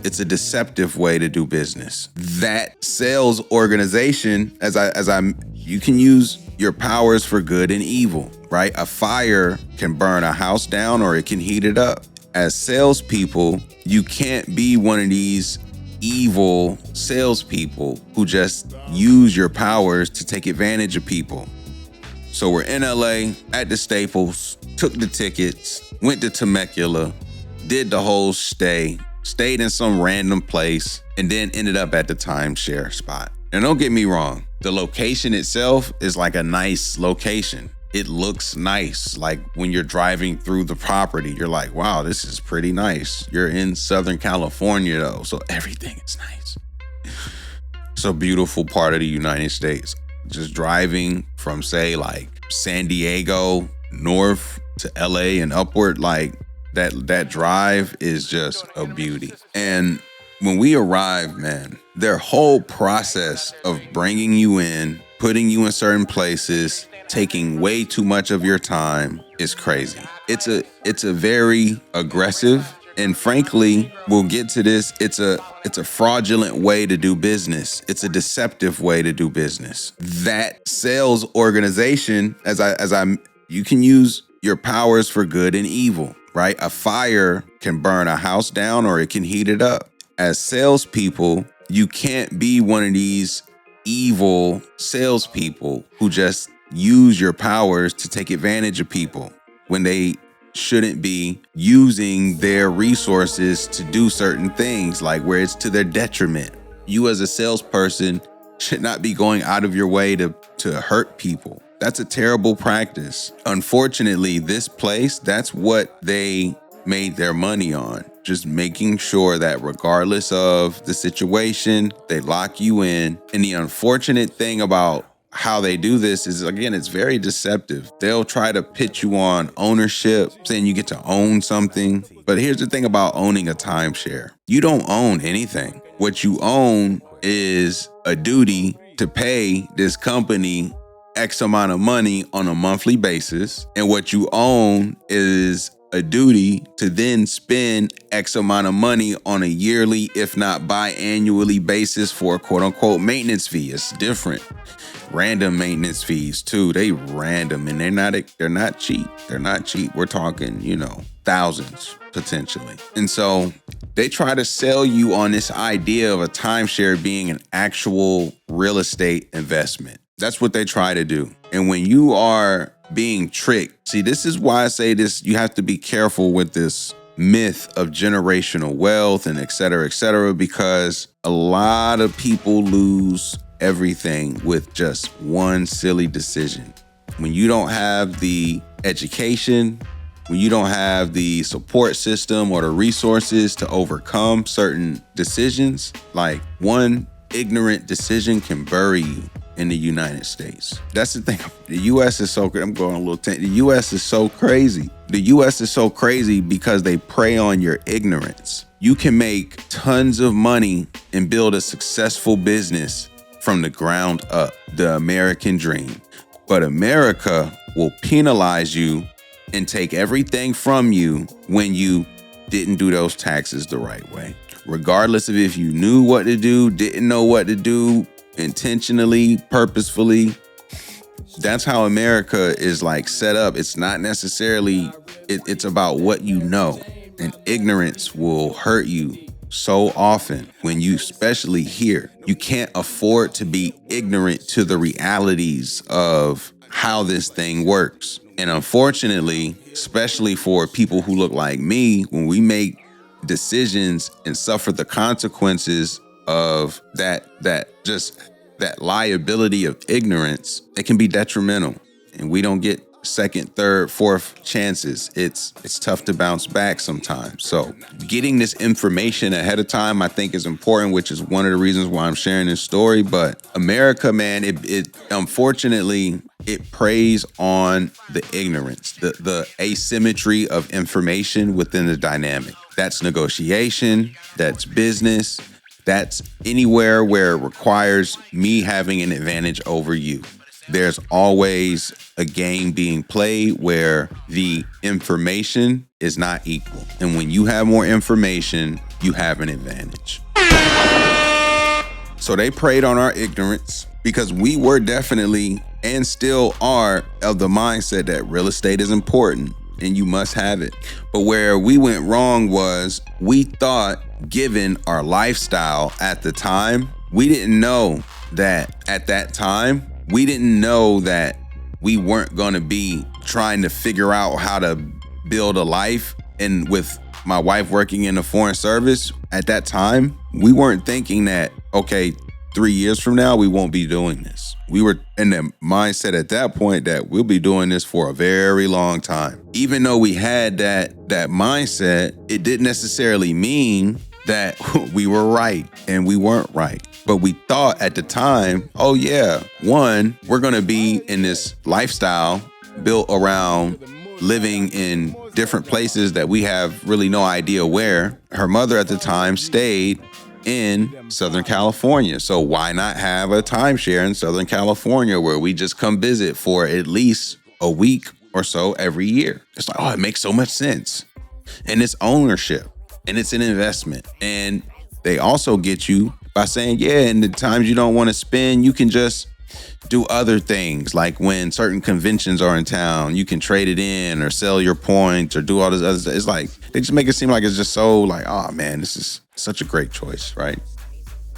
It's a deceptive way to do business. That sales organization, you can use your powers for good and evil, right? A fire can burn a house down or it can heat it up. As salespeople, you can't be one of these evil salespeople who just use your powers to take advantage of people. So we're in LA at the Staples, took the tickets, went to Temecula, did the whole stayed in some random place, and then ended up at the timeshare spot. And don't get me wrong, the location itself is like a nice location. It looks nice. Like when you're driving through the property, you're like, wow, this is pretty nice. You're in Southern California though, so everything is nice. It's a beautiful part of the United States. Just driving from, say, like San Diego north to LA and upward, like that drive is just a beauty. And when we arrived, man, their whole process of bringing you in, putting you in certain places, taking way too much of your time is crazy. It's a very aggressive, and frankly, we'll get to this, it's a fraudulent way to do business. It's a deceptive way to do business. That sales organization, you can use your powers for good and evil, right? A fire can burn a house down or it can heat it up. As salespeople, you can't be one of these evil salespeople who just use your powers to take advantage of people when they shouldn't be using their resources to do certain things, like where it's to their detriment. You as a salesperson should not be going out of your way to hurt people. That's a terrible practice. Unfortunately, this place, that's what they made their money on. Just making sure that regardless of the situation, they lock you in. And the unfortunate thing about how they do this is, again, it's very deceptive. They'll try to pitch you on ownership, saying you get to own something. But here's the thing about owning a timeshare. You don't own anything. What you own is a duty to pay this company X amount of money on a monthly basis. And what you own is a duty to then spend X amount of money on a yearly, if not biannually basis for a quote unquote maintenance fee. It's different. Random maintenance fees too. They random and they're not cheap. They're not cheap. We're talking, thousands potentially. And so they try to sell you on this idea of a timeshare being an actual real estate investment. That's what they try to do. And when you are being tricked, see, this is why I say this, you have to be careful with this myth of generational wealth and et cetera, because a lot of people lose everything with just one silly decision. When you don't have the education, when you don't have the support system or the resources to overcome certain decisions, like one ignorant decision can bury you in the United States. That's the thing. The U.S. is so, I'm going a little, the U.S. is so crazy. The U.S. is so crazy because they prey on your ignorance. You can make tons of money and build a successful business from the ground up, the American dream. But America will penalize you and take everything from you when you didn't do those taxes the right way. Regardless of if you knew what to do, didn't know what to do, intentionally, purposefully. That's how America is like set up. It's not necessarily, it's about what you know. And ignorance will hurt you so often when you, especially here, you can't afford to be ignorant to the realities of how this thing works. And unfortunately, especially for people who look like me, when we make decisions and suffer the consequences of that liability of ignorance, it can be detrimental. And we don't get second, third, fourth chances. It's tough to bounce back sometimes. So getting this information ahead of time, I think, is important, which is one of the reasons why I'm sharing this story. But America, man, it unfortunately, it preys on the ignorance, the asymmetry of information within the dynamic. That's negotiation, that's business, that's anywhere where it requires me having an advantage over you. There's always a game being played where the information is not equal. And when you have more information, you have an advantage. So they preyed on our ignorance because we were definitely and still are of the mindset that real estate is important and you must have it. But where we went wrong was we thought, given our lifestyle at the time, we didn't know that at that time, we didn't know that we weren't going to be trying to figure out how to build a life. And with my wife working in the foreign service at that time, we weren't thinking that, okay, 3 years from now, we won't be doing this. We were in the mindset at that point that we'll be doing this for a very long time. Even though we had that mindset, it didn't necessarily mean that we were right, and we weren't right. But we thought at the time, oh yeah, one, we're gonna be in this lifestyle built around living in different places that we have really no idea where. Her mother at the time stayed in Southern California. So why not have a timeshare in Southern California where we just come visit for at least a week or so every year? It's like, oh, it makes so much sense. And it's ownership and it's an investment. And they also get you by saying, yeah, in the times you don't want to spend, you can just do other things. Like when certain conventions are in town, you can trade it in or sell your points or do all this other stuff. It's like, they just make it seem like it's just so like, oh man, this is such a great choice, right?